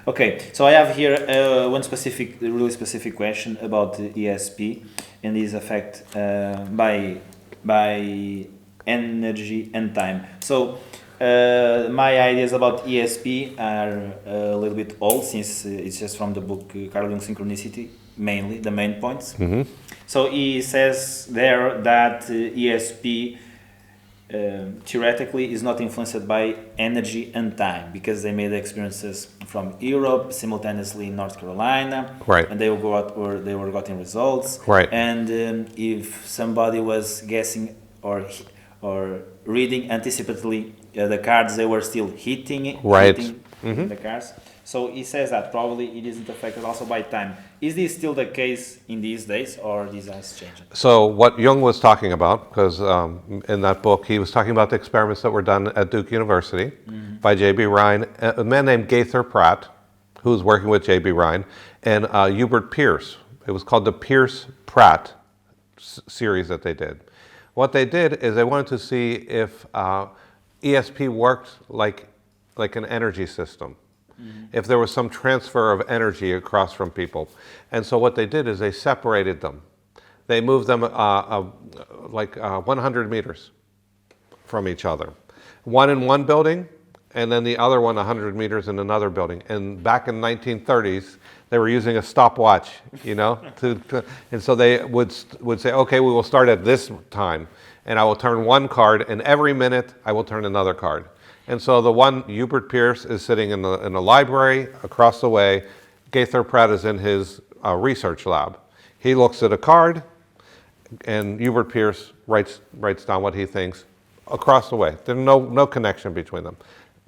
Okay, so I have here one really specific question about the ESP and its effect by energy and time. So my ideas about ESP are a little bit old since it's just from the book Carl Jung Synchronicity, mainly the main points. So he says there that ESP theoretically is not influenced by energy and time because they made experiences from Europe simultaneously in North Carolina, Right. and they will go out or they were getting results. Right. And if somebody was guessing or reading anticipatively the cards, they were still hitting Right. hitting the cards. So he says that probably it isn't affected also by time. Is this still the case in these days, or this has changed? So what Jung was talking about, because in that book he was talking about the experiments that were done at Duke University by J.B. Rhine, a man named Gaither Pratt, who was working with J.B. Rhine, and Hubert Pierce. It was called the Pierce-Pratt series that they did. What they did is they wanted to see if ESP worked like an energy system. If there was some transfer of energy across from people. And so what they did is they separated them. They moved them like 100 meters from each other. One in one building, and then the other one 100 meters in another building. And back in the 1930s, they were using a stopwatch, you know, and so they would say, okay, we will start at this time, and I will turn one card, and every minute I will turn another card. And so the one, Hubert Pierce, is sitting in a library across the way. Gaither Pratt is in his research lab. He looks at a card, and Hubert Pierce writes down what he thinks across the way. There's no connection between them.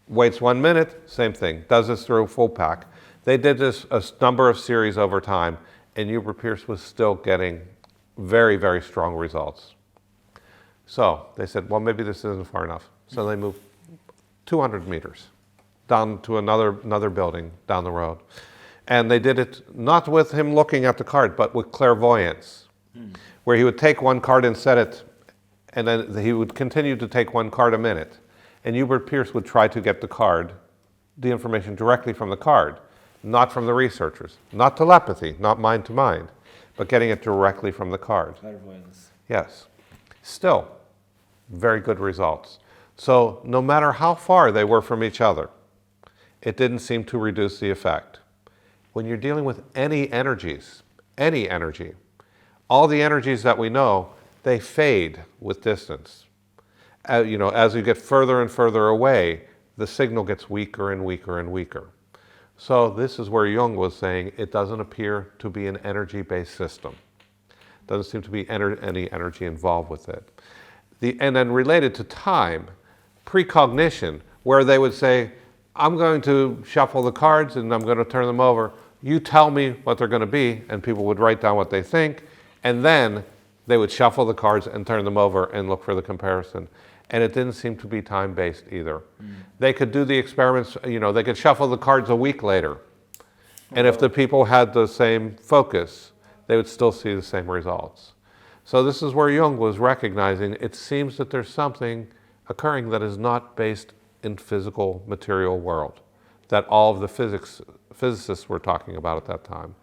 Waits 1 minute, same thing. Does this through full pack. They did this a number of series over time, and Hubert Pierce was still getting very, very strong results. So they said, well, maybe this isn't far enough. So they moved 200 meters down to another building down the road. And they did it not with him looking at the card, but with clairvoyance, where he would take one card and set it, and then he would continue to take one card a minute. And Hubert Pierce would try to get the information directly from the card, not from the researchers. Not telepathy, not mind to mind, but getting it directly from the card. Clairvoyance. Yes. Still, very good results. So no matter how far they were from each other, it didn't seem to reduce the effect. When you're dealing with any energies, any energy, all the energies that we know, they fade with distance. As you get further and further away, the signal gets weaker and weaker and weaker. So this is where Jung was saying it doesn't appear to be an energy-based system. Doesn't seem to be any energy involved with it. And then related to time, precognition, where they would say, I'm going to shuffle the cards and I'm going to turn them over. You tell me what they're going to be, and people would write down what they think, and then they would shuffle the cards and turn them over and look for the comparison. And it didn't seem to be time-based either. They could do the experiments, they could shuffle the cards a week later. And if the people had the same focus, they would still see the same results. So this is where Jung was recognizing it seems that there's something occurring that is not based in physical material world, that all of the physicists were talking about at that time.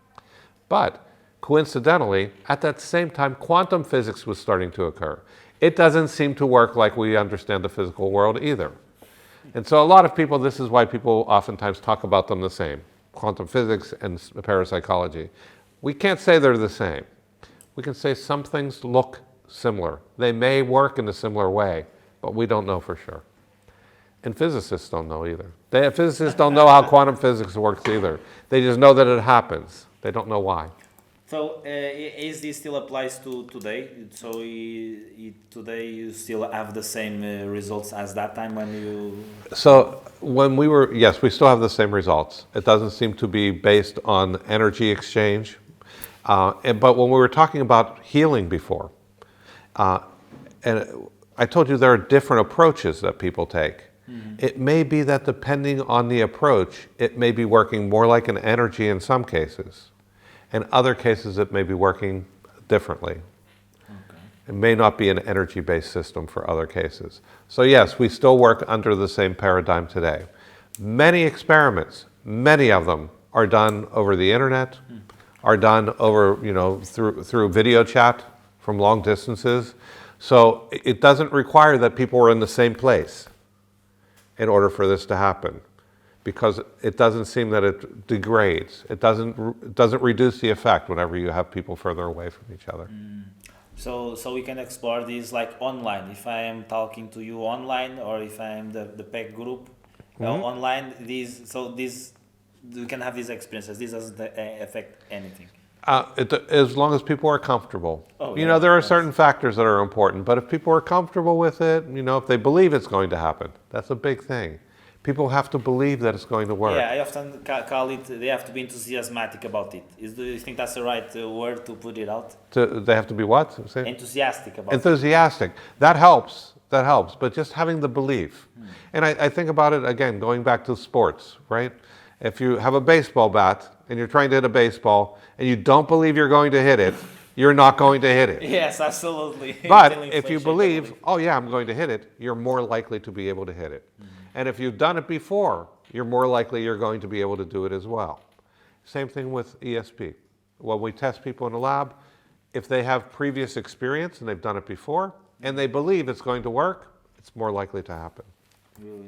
But coincidentally, at that same time, quantum physics was starting to occur. It doesn't seem to work like we understand the physical world either. And so a lot of people, this is why people oftentimes talk about them the same, quantum physics and parapsychology. We can't say they're the same. We can say some things look similar. They may work in a similar way, but we don't know for sure. And physicists don't know either. Physicists don't know how quantum physics works either. They just know that it happens. They don't know why. So is this still applies to today? So today you still have the same results as that time when you... So when yes, we still have the same results. It doesn't seem to be based on energy exchange. But when we were talking about healing before, and I told you there are different approaches that people take. It may be that depending on the approach, it may be working more like an energy in some cases. In other cases, it may be working differently. Okay. It may not be an energy-based system for other cases. So yes, we still work under the same paradigm today. Many experiments, Many of them are done over the internet, are done over, through video chat from long distances. So it doesn't require that people are in the same place in order for this to happen, because it doesn't seem that it degrades. It doesn't reduce the effect whenever you have people further away from each other. So we can explore this like online. If I am talking to you online, or if I am the PEC group online, we can have these experiences. This doesn't affect anything. As long as people are comfortable. Oh, There are certain factors that are important, but if people are comfortable with it, if they believe it's going to happen, that's a big thing. People have to believe that it's going to work. Yeah, I often call it, they have to be enthusiastic about it. Do you think that's the right word to put it out? They have to be what? Say? Enthusiastic about it. Enthusiastic. That helps. That helps. But just having the belief. And I think about it, again, going back to sports, right? If you have a baseball bat and you're trying to hit a baseball and you don't believe you're going to hit it, you're not going to hit it. Yes, absolutely. But if you believe, oh yeah, I'm going to hit it, you're more likely to be able to hit it. And if you've done it before, you're more likely you're going to be able to do it as well. Same thing with ESP. When we test people in the lab, if they have previous experience and they've done it before, and they believe it's going to work, it's more likely to happen.